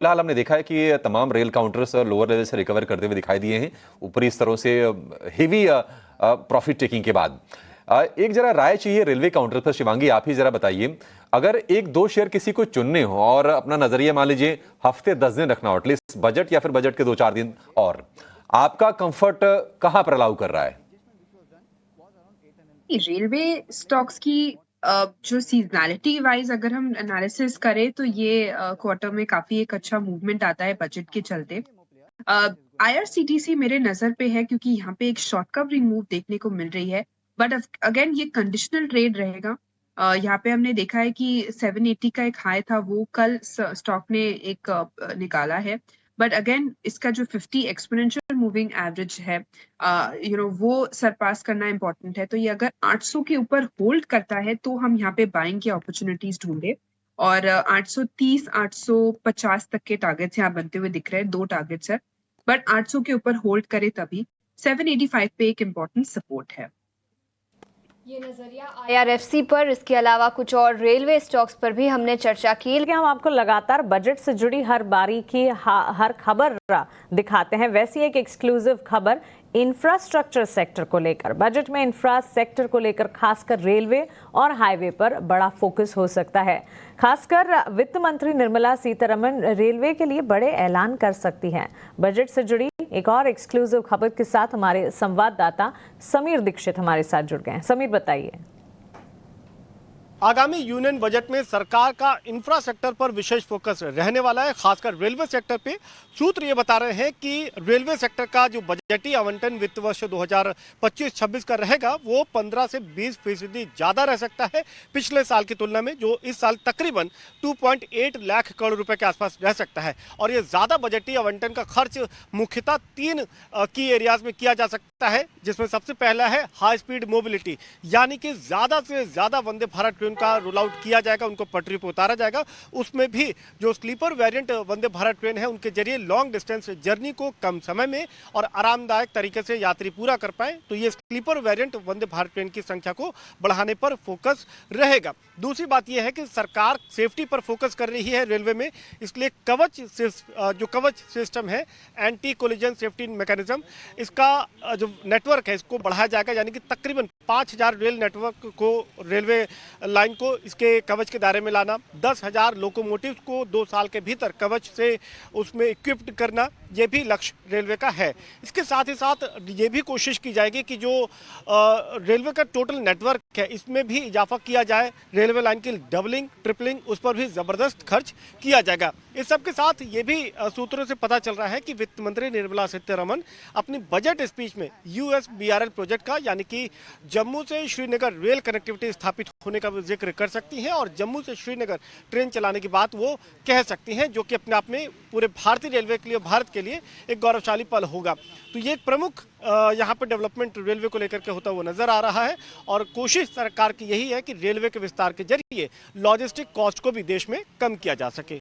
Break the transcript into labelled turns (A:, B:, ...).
A: फिलहाल हमने देखा है कि तमाम रेल काउंटर्स लोअर लेवल से रिकवर करते हुए दिखाई दिए हैं ऊपरी स्तरों से हेवी प्रॉफिट टेकिंग के बाद। एक जरा राय चाहिए रेलवे काउंटर पर। शिवांगी, आप ही जरा बताइए, अगर एक दो शेयर किसी को चुनने हो और अपना नजरिया मान लीजिए हफ्ते 10 दिन रखना हो, एटलीस्ट बजट या फिर बजट के 2-4 दिन, और आपका कंफर्ट कहां पर अलाउ कर रहा है?
B: रेलवे स्टॉक्स की जो सीजनैलिटी वाइज अगर हम एनालिसिस करें तो ये क्वार्टर में काफी एक अच्छा मूवमेंट आता है बजट के चलते। आईआरसीटीसी मेरे नजर पे है क्योंकि यहाँ पे एक शॉर्ट कवरिंग मूव देखने को मिल रही है, बट अगेन ये कंडीशनल ट्रेड रहेगा। यहाँ पे हमने देखा है कि 780 का एक हाई था, वो कल स्टॉक ने एक निकाला है, बट अगेन इसका जो 50 एक्सपोनेंशियल मूविंग एवरेज है वो सरपास करना इंपॉर्टेंट है। तो ये अगर 800 के ऊपर होल्ड करता है तो हम यहाँ पे बाइंग की अपॉर्चुनिटीज ढूंढे, और 830 850 तक के टारगेट्स यहाँ बनते हुए दिख रहे हैं, दो टारगेट्स है, बट 800 के ऊपर होल्ड करे तभी 785 पे एक इम्पोर्टेंट सपोर्ट है।
C: ये नजरिया आईआरएफसी पर, इसके अलावा कुछ और रेलवे स्टॉक्स पर भी हमने चर्चा की।
D: हम आपको लगातार बजट से जुड़ी हर बारीकी हर खबर दिखाते हैं। वैसी एक एक्सक्लूसिव खबर इंफ्रास्ट्रक्चर सेक्टर को लेकर। बजट में इंफ्रा सेक्टर को लेकर खासकर रेलवे और हाईवे पर बड़ा फोकस हो सकता है। खासकर वित्त मंत्री निर्मला सीतारमण रेलवे के लिए बड़े ऐलान कर सकती हैं। बजट से जुड़ी एक और एक्सक्लूसिव खबर के साथ हमारे संवाददाता समीर दीक्षित हमारे साथ जुड़ गए हैं। समीर, बताइए।
E: आगामी यूनियन बजट में सरकार का इंफ्रा सेक्टर पर विशेष फोकस रहने वाला है, खासकर रेलवे सेक्टर पे। सूत्र ये बता रहे हैं कि रेलवे सेक्टर का जो बजटीय आवंटन वित्त वर्ष 2025-26 का रहेगा वो 15 से 20% ज़्यादा रह सकता है पिछले साल की तुलना में, जो इस साल तकरीबन 2.8 लाख करोड़ रुपए के आसपास रह सकता है। और ये ज़्यादा बजटीय आवंटन का खर्च मुख्यतः 3 की एरियाज में किया जा सकता है, जिसमें सबसे पहला है हाई स्पीड मोबिलिटी, यानी कि ज़्यादा से ज़्यादा वंदे भारत ट्रेन का रोल आउट किया जाएगा, उनको पटरी पर उतारा जाएगा। उसमें भी जो sleeper variant Vande Bharat train है उनके जरिए लॉन्ग डिस्टेंस जर्नी को कम समय में और आरामदायक तरीके से यात्री पूरा कर पाए, तो ये sleeper variant Vande Bharat train की संख्या को बढ़ाने पर फोकस रहेगा। दूसरी बात यह है कि सरकार सेफ्टी पर फोकस कर रही है रेलवे में, इसलिए जो कवच सिस्टम है, एंटी कोलिजन सेफ्टी मैकेनिज्म, इसका जो नेटवर्क है इसको बढ़ाया जाएगा, यानी कि तकरीबन 5000 रेल नेटवर्क को, रेलवे लाइन को इसके कवच के दायरे में लाना, 10,000 लोकोमोटिव को 2 साल के भीतर कवच से उसमें इक्विप्ड करना, यह भी लक्ष्य रेलवे का है। इसके साथ ही साथ ये भी कोशिश की जाएगी कि जो रेलवे का टोटल नेटवर्क है इसमें भी इजाफा किया जाए। रेलवे लाइन की डबलिंग ट्रिपलिंग, उस पर भी जबरदस्त खर्च किया जाएगा। इस सब के साथ ये भी सूत्रों से पता चल रहा है कि वित्त मंत्री निर्मला सीतारमण अपनी बजट स्पीच में यूएसबीआरएल प्रोजेक्ट का, यानी कि जम्मू से श्रीनगर रेल कनेक्टिविटी स्थापित होने का जिक्र कर सकती हैं, और जम्मू से श्रीनगर ट्रेन चलाने की बात वो कह सकती हैं, जो कि अपने आप में पूरे भारतीय रेलवे के लिए, भारत के लिए एक गौरवशाली पल होगा। तो ये एक प्रमुख यहाँ पर डेवलपमेंट रेलवे को लेकर के होता हुआ नजर आ रहा है, और कोशिश सरकार की यही है कि रेलवे के विस्तार के जरिए लॉजिस्टिक कॉस्ट को भी देश में कम किया जा सके।